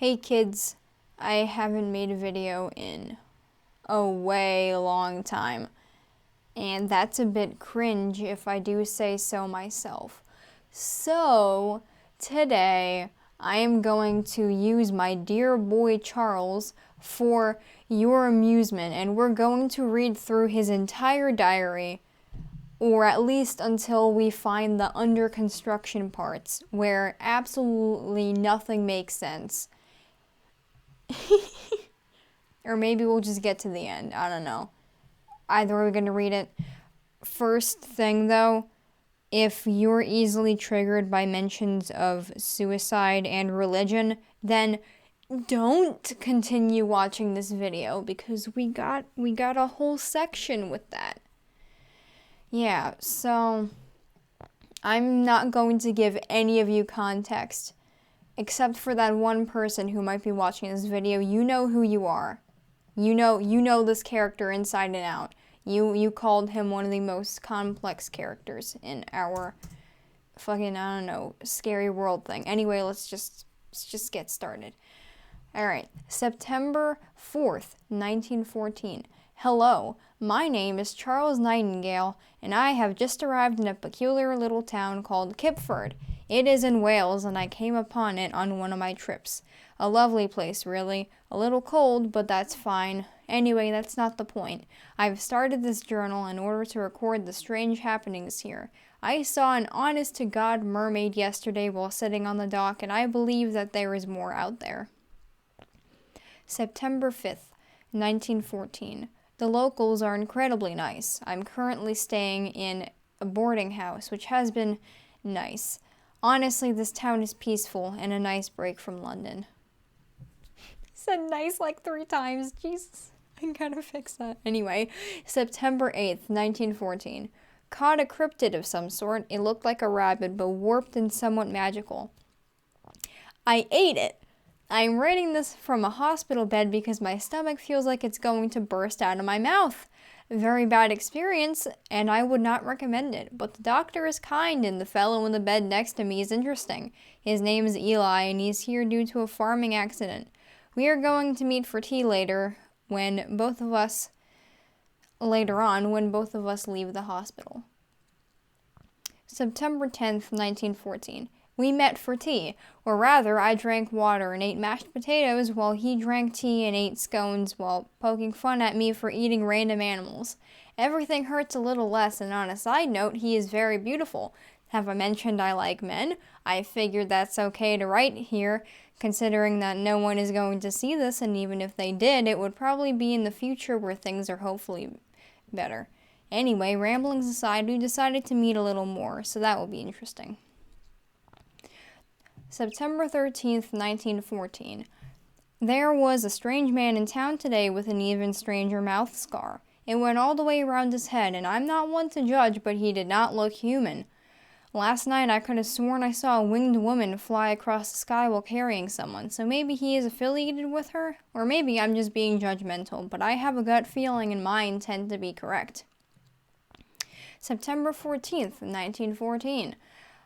Hey kids, I haven't made a video in a way long time, and that's a bit cringe if I do say so myself. So, today I am going to use my dear boy Charles for your amusement, and we're going to read through his entire diary, or at least until we find the under construction parts where absolutely nothing makes sense. Or maybe we'll just get to the end. I don't know. Either way, we're going to read it. First thing, though, if you're easily triggered by mentions of suicide and religion, then don't continue watching this video because we got a whole section with that. Yeah, so I'm not going to give any of you context except for that one person who might be watching this video. You know who you are. You know this character inside and out. You called him one of the most complex characters in our fucking, I don't know, scary world thing. Anyway, let's just get started. Alright, September 4th, 1914. Hello, my name is Charles Nightingale, and I have just arrived in a peculiar little town called Kipford. It is in Wales, and I came upon it on one of my trips. A lovely place, really. A little cold, but that's fine. Anyway, that's not the point. I've started this journal in order to record the strange happenings here. I saw an honest-to-God mermaid yesterday while sitting on the dock, and I believe that there is more out there. September 5th, 1914. The locals are incredibly nice. I'm currently staying in a boarding house, which has been nice. Honestly, this town is peaceful and a nice break from London. Said nice like 3 times. Jesus, I gotta fix that. Anyway, September 8th, 1914. Caught a cryptid of some sort. It looked like a rabbit, but warped and somewhat magical. I ate it. I'm writing this from a hospital bed because my stomach feels like it's going to burst out of my mouth. Very bad experience, and I would not recommend it, but the doctor is kind and the fellow in the bed next to me is interesting. His name is Eli, and he's here due to a farming accident. We are going to meet for tea later when both of us leave the hospital. September 10th, 1914. We met for tea, or rather, I drank water and ate mashed potatoes while he drank tea and ate scones while poking fun at me for eating random animals. Everything hurts a little less, and on a side note, he is very beautiful. Have I mentioned I like men? I figured that's okay to write here, considering that no one is going to see this, and even if they did, it would probably be in the future where things are hopefully better. Anyway, ramblings aside, we decided to meet a little more, so that will be interesting. September 13th, 1914. There was a strange man in town today with an even stranger mouth scar. It went all the way around his head, and I'm not one to judge, but he did not look human. Last night I could have sworn I saw a winged woman fly across the sky while carrying someone, so maybe he is affiliated with her? Or maybe I'm just being judgmental, but I have a gut feeling and mine tend to be correct. September 14th, 1914.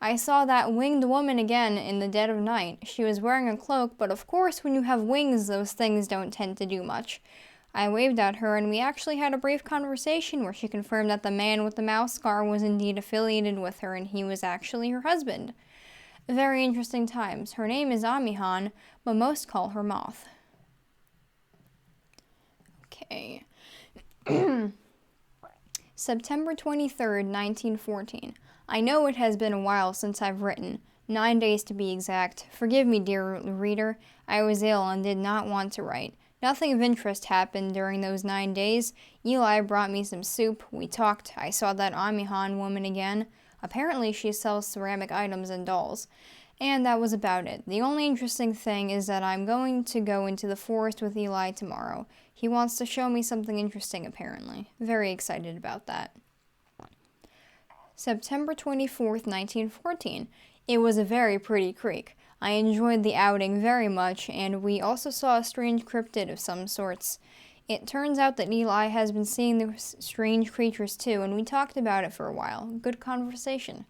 I saw that winged woman again in the dead of night. She was wearing a cloak, but of course when you have wings, those things don't tend to do much. I waved at her, and we actually had a brief conversation where she confirmed that the man with the mouth scar was indeed affiliated with her, and he was actually her husband. Very interesting times. Her name is Amihan, but most call her Moth. Okay. September 23rd, 1914. I know it has been a while since I've written, 9 days to be exact. Forgive me, dear reader, I was ill and did not want to write. Nothing of interest happened during those 9 days. Eli brought me some soup, we talked, I saw that Amihan woman again. Apparently she sells ceramic items and dolls. And that was about it. The only interesting thing is that I'm going to go into the forest with Eli tomorrow. He wants to show me something interesting, apparently. Very excited about that. September 24th, 1914. It was a very pretty creek. I enjoyed the outing very much, and we also saw a strange cryptid of some sorts. It turns out that Eli has been seeing the strange creatures too, and we talked about it for a while. Good conversation.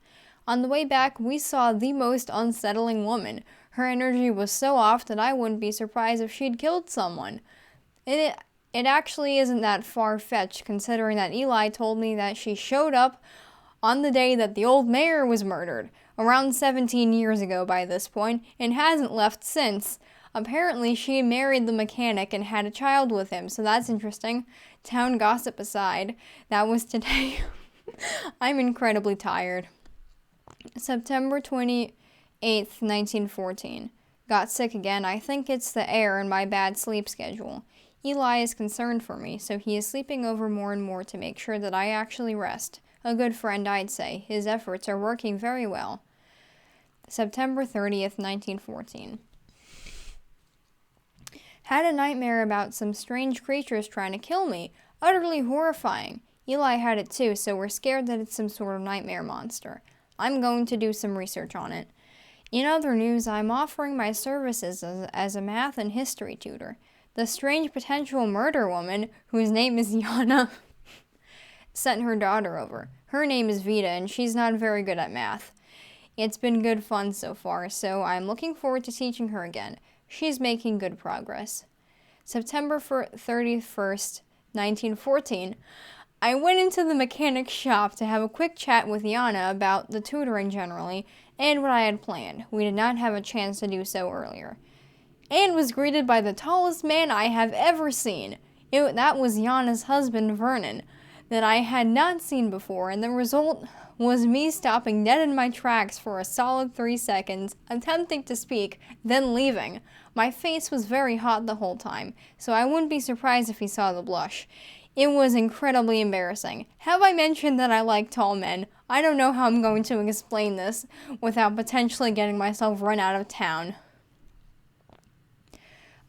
On the way back, we saw the most unsettling woman. Her energy was so off that I wouldn't be surprised if she'd killed someone. It actually isn't that far-fetched, considering that Eli told me that she showed up on the day that the old mayor was murdered, around 17 years ago by this point, and hasn't left since. Apparently, she married the mechanic and had a child with him, so that's interesting. Town gossip aside, that was today. I'm incredibly tired. September 28th, 1914. Got sick again. I think it's the air and my bad sleep schedule. Eli is concerned for me, so he is sleeping over more and more to make sure that I actually rest. A good friend, I'd say. His efforts are working very well. September 30th, 1914. Had a nightmare about some strange creatures trying to kill me. Utterly horrifying. Eli had it too, so we're scared that it's some sort of nightmare monster. I'm going to do some research on it. In other news, I'm offering my services as a math and history tutor. The strange potential murder woman, whose name is Yana, sent her daughter over. Her name is Vita, and she's not very good at math. It's been good fun so far, so I'm looking forward to teaching her again. She's making good progress. September 31st, 1914. I went into the mechanic's shop to have a quick chat with Yana about the tutoring generally, and what I had planned. We did not have a chance to do so earlier. And was greeted by the tallest man I have ever seen. That was Yana's husband, Vernon, that I had not seen before, and the result was me stopping dead in my tracks for a solid 3 seconds, attempting to speak, then leaving. My face was very hot the whole time, so I wouldn't be surprised if he saw the blush. It was incredibly embarrassing. Have I mentioned that I like tall men? I don't know how I'm going to explain this without potentially getting myself run out of town.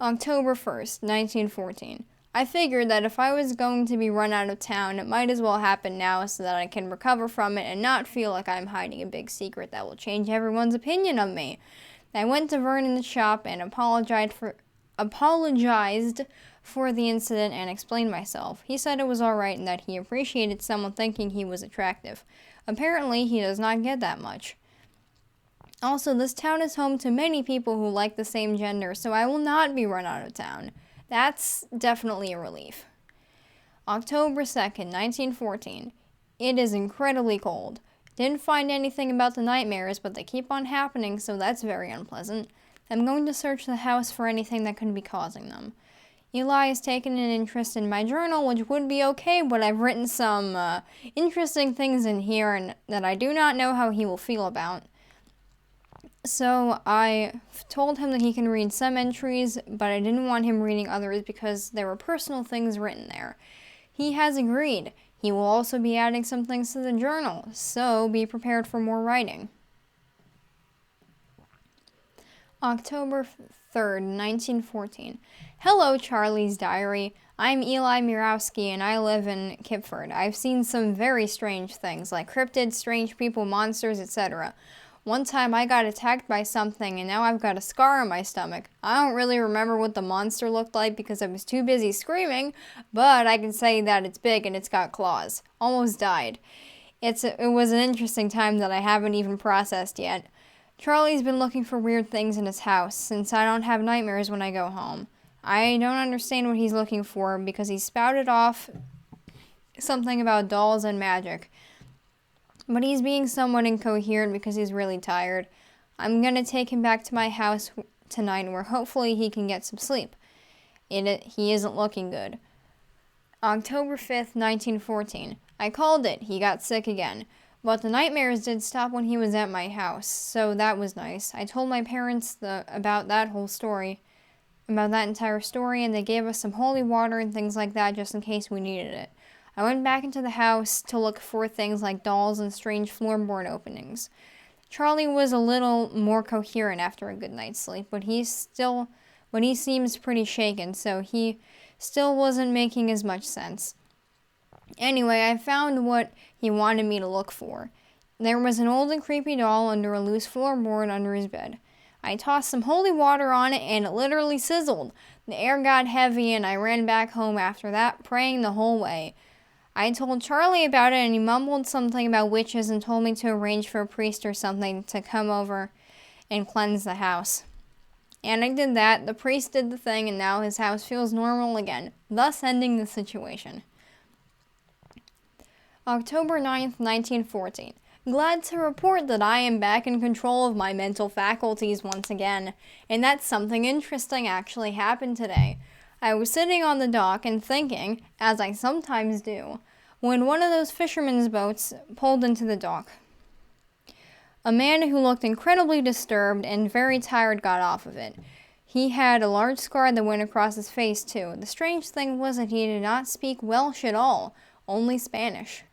October 1st, 1914. I figured that if I was going to be run out of town, it might as well happen now so that I can recover from it and not feel like I'm hiding a big secret that will change everyone's opinion of me. I went to Vernon's shop and apologized for the incident and explained myself. He said it was alright and that he appreciated someone thinking he was attractive. Apparently, he does not get that much. Also, this town is home to many people who like the same gender, so I will not be run out of town. That's definitely a relief. October 2nd, 1914. It is incredibly cold. Didn't find anything about the nightmares, but they keep on happening, so that's very unpleasant. I'm going to search the house for anything that could be causing them. Eli has taken an interest in my journal, which would be okay, but I've written some interesting things in here and that I do not know how he will feel about. So I told him that he can read some entries, but I didn't want him reading others because there were personal things written there. He has agreed. He will also be adding some things to the journal, so be prepared for more writing. October 3rd, 1914. Hello, Charlie's Diary. I'm Eli Mirowski, and I live in Kipford. I've seen some very strange things, like cryptids, strange people, monsters, etc. One time I got attacked by something, and now I've got a scar on my stomach. I don't really remember what the monster looked like because I was too busy screaming, but I can say that it's big and it's got claws. Almost died. It was an interesting time that I haven't even processed yet. Charlie's been looking for weird things in his house, since I don't have nightmares when I go home. I don't understand what he's looking for because he spouted off something about dolls and magic. But he's being somewhat incoherent because he's really tired. I'm going to take him back to my house tonight where hopefully he can get some sleep. He isn't looking good. October 5th, 1914. I called it. He got sick again. But the nightmares did stop when he was at my house, so that was nice. I told my parents about that entire story, and they gave us some holy water and things like that just in case we needed it. I went back into the house to look for things like dolls and strange floorboard openings. Charlie was a little more coherent after a good night's sleep, but he seems pretty shaken, so he still wasn't making as much sense. Anyway, I found what he wanted me to look for. There was an old and creepy doll under a loose floorboard under his bed. I tossed some holy water on it and it literally sizzled. The air got heavy and I ran back home after that, praying the whole way. I told Charlie about it and he mumbled something about witches and told me to arrange for a priest or something to come over and cleanse the house. And I did that, the priest did the thing, and now his house feels normal again, thus ending the situation. October 9th, 1914. Glad to report that I am back in control of my mental faculties once again, and that something interesting actually happened today. I was sitting on the dock and thinking, as I sometimes do, when one of those fishermen's boats pulled into the dock. A man who looked incredibly disturbed and very tired got off of it. He had a large scar that went across his face, too. The strange thing was that he did not speak Welsh at all, only Spanish.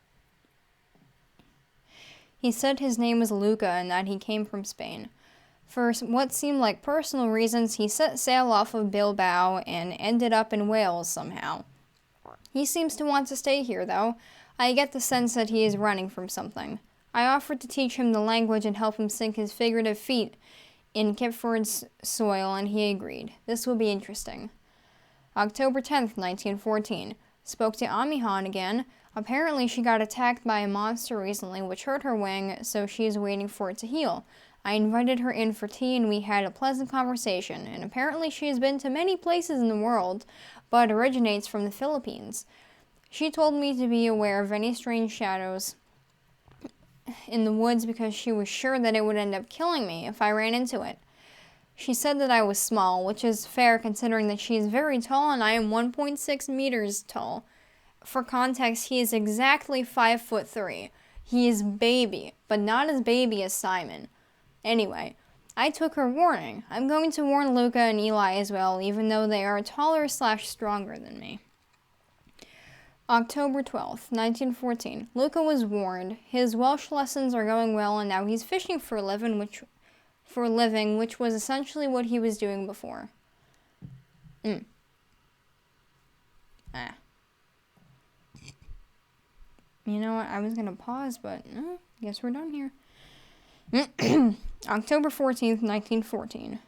He said his name was Luca and that he came from Spain. For what seemed like personal reasons, he set sail off of Bilbao and ended up in Wales somehow. He seems to want to stay here, though. I get the sense that he is running from something. I offered to teach him the language and help him sink his figurative feet in Kipford's soil, and he agreed. This will be interesting. October 10th, 1914. Spoke to Amihan again. Apparently she got attacked by a monster recently, which hurt her wing, so she is waiting for it to heal. I invited her in for tea, and we had a pleasant conversation, and apparently she has been to many places in the world, but originates from the Philippines. She told me to be aware of any strange shadows in the woods because she was sure that it would end up killing me if I ran into it. She said that I was small, which is fair considering that she is very tall and I am 1.6 meters tall. For context, he is exactly 5'3". He is baby, but not as baby as Simon. Anyway, I took her warning. I'm going to warn Luca and Eli as well, even though they are taller/stronger than me. October 12th, 1914. Luca was warned. His Welsh lessons are going well, and now he's fishing for a living, which was essentially what he was doing before. You know what? I was going to pause, but guess we're done here. October 14th, 1914.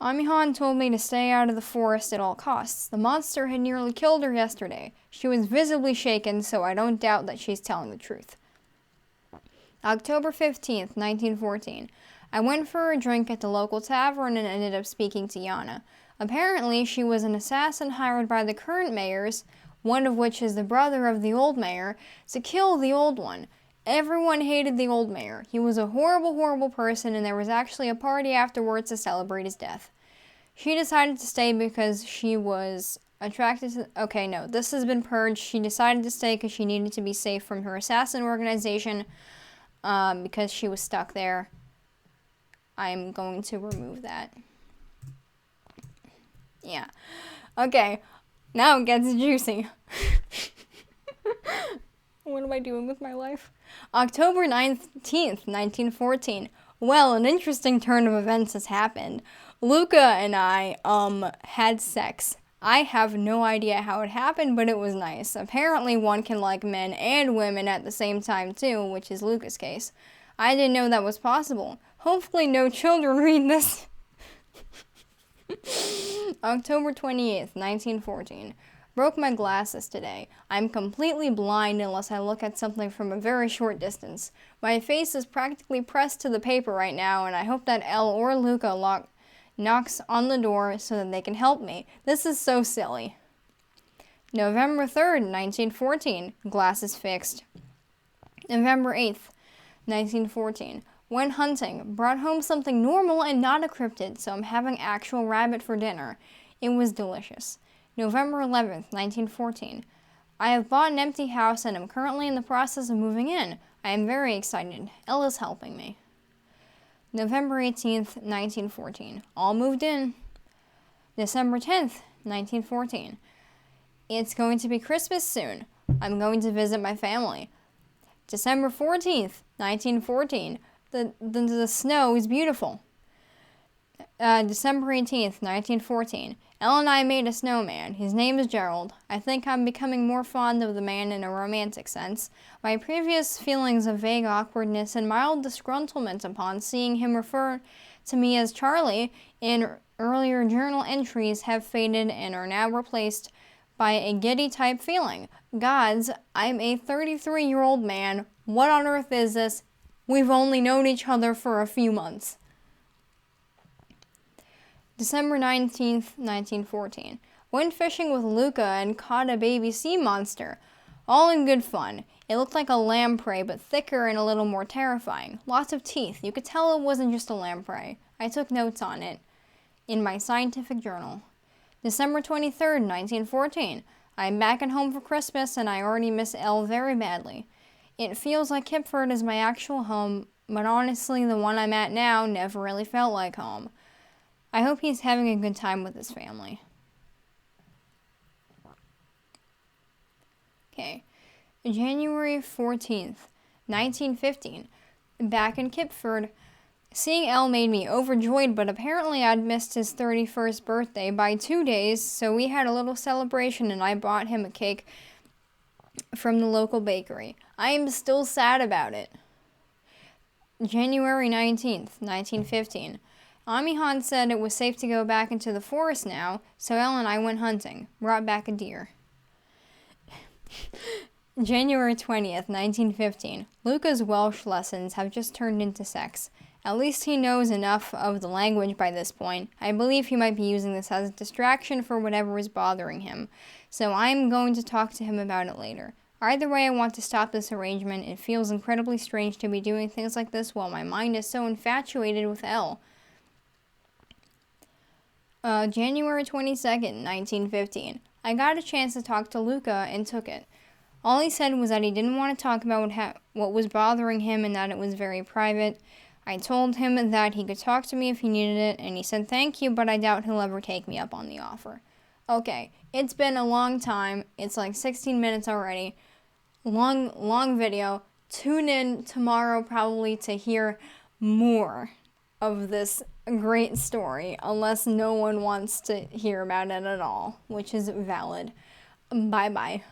Amihan told me to stay out of the forest at all costs. The monster had nearly killed her yesterday. She was visibly shaken, so I don't doubt that she's telling the truth. October 15th, 1914. I went for a drink at the local tavern and ended up speaking to Yana. Apparently, she was an assassin hired by the current mayors, one of which is the brother of the old mayor, to kill the old one. Everyone hated the old mayor. He was a horrible, horrible person, and there was actually a party afterwards to celebrate his death. She decided to stay because she was attracted to... Okay, no, this has been purged. She decided to stay because she needed to be safe from her assassin organization because she was stuck there. I'm going to remove that. Yeah. Okay, now it gets juicy. What am I doing with my life? October 19th, 1914. Well, an interesting turn of events has happened. Luca and I, had sex. I have no idea how it happened, but it was nice. Apparently one can like men and women at the same time too, which is Luca's case. I didn't know that was possible. Hopefully no children read this. October 28th, 1914. Broke my glasses today. I'm completely blind unless I look at something from a very short distance. My face is practically pressed to the paper right now, and I hope that Elle or Luca knocks on the door so that they can help me. This is so silly. November 3rd, 1914. Glasses fixed. November 8th, 1914. Went hunting. Brought home something normal and not a cryptid, so I'm having actual rabbit for dinner. It was delicious. November 11th, 1914. I have bought an empty house and am currently in the process of moving in. I am very excited. Ella's helping me. November 18th, 1914. All moved in. December 10th, 1914. It's going to be Christmas soon. I'm going to visit my family. December 14th, 1914. The snow is beautiful. December 18th, 1914. Elle and I made a snowman. His name is Gerald. I think I'm becoming more fond of the man in a romantic sense. My previous feelings of vague awkwardness and mild disgruntlement upon seeing him refer to me as Charlie in earlier journal entries have faded and are now replaced by a giddy-type feeling. Gods, I'm a 33-year-old man. What on earth is this? We've only known each other for a few months. December 19th, 1914. Went fishing with Luca and caught a baby sea monster. All in good fun. It looked like a lamprey, but thicker and a little more terrifying. Lots of teeth. You could tell it wasn't just a lamprey. I took notes on it in my scientific journal. December 23rd, 1914. I'm back at home for Christmas and I already miss Elle very badly. It feels like Kipford is my actual home, but honestly the one I'm at now never really felt like home. I hope he's having a good time with his family. Okay, January 14th, 1915. Back in Kipford. Seeing Elle made me overjoyed, but apparently I'd missed his 31st birthday by 2 days, so we had a little celebration and I bought him a cake from the local bakery. I am still sad about it. January 19th, 1915. Amihan said it was safe to go back into the forest now, so Elle and I went hunting, brought back a deer. January 20th, 1915. Luca's Welsh lessons have just turned into sex. At least he knows enough of the language by this point. I believe he might be using this as a distraction for whatever is bothering him, so I'm going to talk to him about it later. Either way, I want to stop this arrangement. It feels incredibly strange to be doing things like this while my mind is so infatuated with Elle. January 22nd, 1915. I got a chance to talk to Luca and took it. All he said was that he didn't want to talk about what was bothering him and that it was very private. I told him that he could talk to me if he needed it, and he said thank you, but I doubt he'll ever take me up on the offer. Okay, it's been a long time. It's like 16 minutes already. Long video. Tune in tomorrow probably to hear more of this great story, unless no one wants to hear about it at all, which is valid. Bye-bye.